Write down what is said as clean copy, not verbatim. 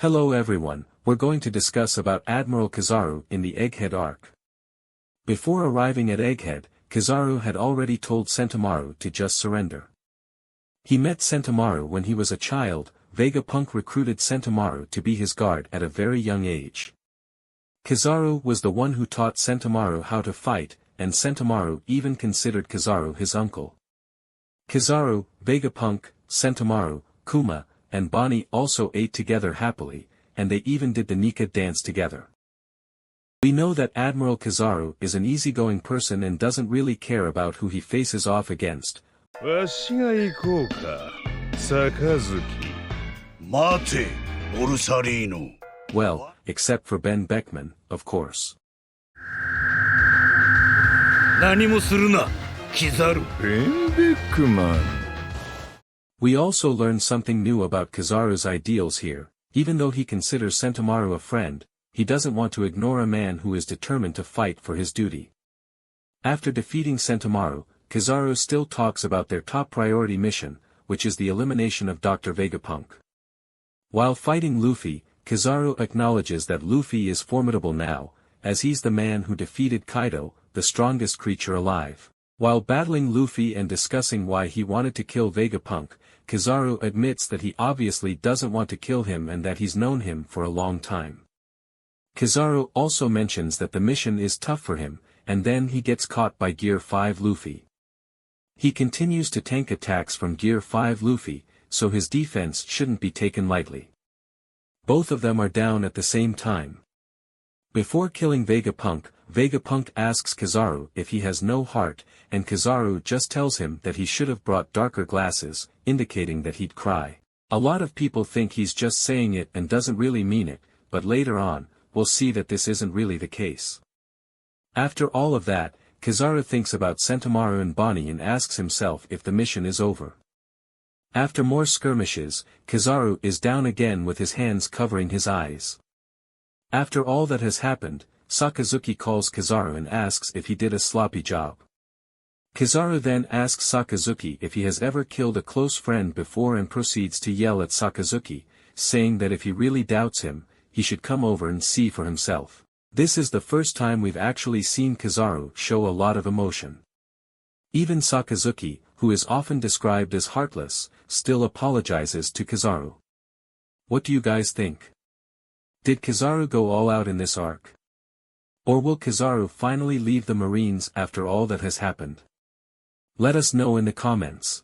Hello everyone, we're going to discuss about Admiral Kizaru in the Egghead arc. Before arriving at Egghead, Kizaru had already told Sentomaru to just surrender. He met Sentomaru when he was a child. Vegapunk recruited Sentomaru to be his guard at a very young age. Kizaru was the one who taught Sentomaru how to fight, and Sentomaru even considered Kizaru his uncle. Kizaru, Vegapunk, Sentomaru, Kuma, and Bonnie also ate together happily, and they even did the Nika dance together. We know that Admiral Kizaru is an easygoing person and doesn't really care about who he faces off against. Sakazuki. Mate, Borsarino. Well, except for Benn Beckman, of course. Kizaru. Beckman. We also learn something new about Kizaru's ideals here. Even though he considers Sentomaru a friend, he doesn't want to ignore a man who is determined to fight for his duty. After defeating Sentomaru, Kizaru still talks about their top priority mission, which is the elimination of Dr. Vegapunk. While fighting Luffy, Kizaru acknowledges that Luffy is formidable now, as he's the man who defeated Kaido, the strongest creature alive. While battling Luffy and discussing why he wanted to kill Vegapunk, Kizaru admits that he obviously doesn't want to kill him and that he's known him for a long time. Kizaru also mentions that the mission is tough for him, and then he gets caught by Gear 5 Luffy. He continues to tank attacks from Gear 5 Luffy, so his defense shouldn't be taken lightly. Both of them are down at the same time. Before killing Vegapunk, Vegapunk asks Kizaru if he has no heart, and Kizaru just tells him that he should have brought darker glasses, indicating that he'd cry. A lot of people think he's just saying it and doesn't really mean it, but later on, we'll see that this isn't really the case. After all of that, Kizaru thinks about Sentomaru and Bonnie and asks himself if the mission is over. After more skirmishes, Kizaru is down again with his hands covering his eyes. After all that has happened, Sakazuki calls Kizaru and asks if he did a sloppy job. Kizaru then asks Sakazuki if he has ever killed a close friend before and proceeds to yell at Sakazuki, saying that if he really doubts him, he should come over and see for himself. This is the first time we've actually seen Kizaru show a lot of emotion. Even Sakazuki, who is often described as heartless, still apologizes to Kizaru. What do you guys think? Did Kizaru go all out in this arc? Or will Kizaru finally leave the Marines after all that has happened? Let us know in the comments.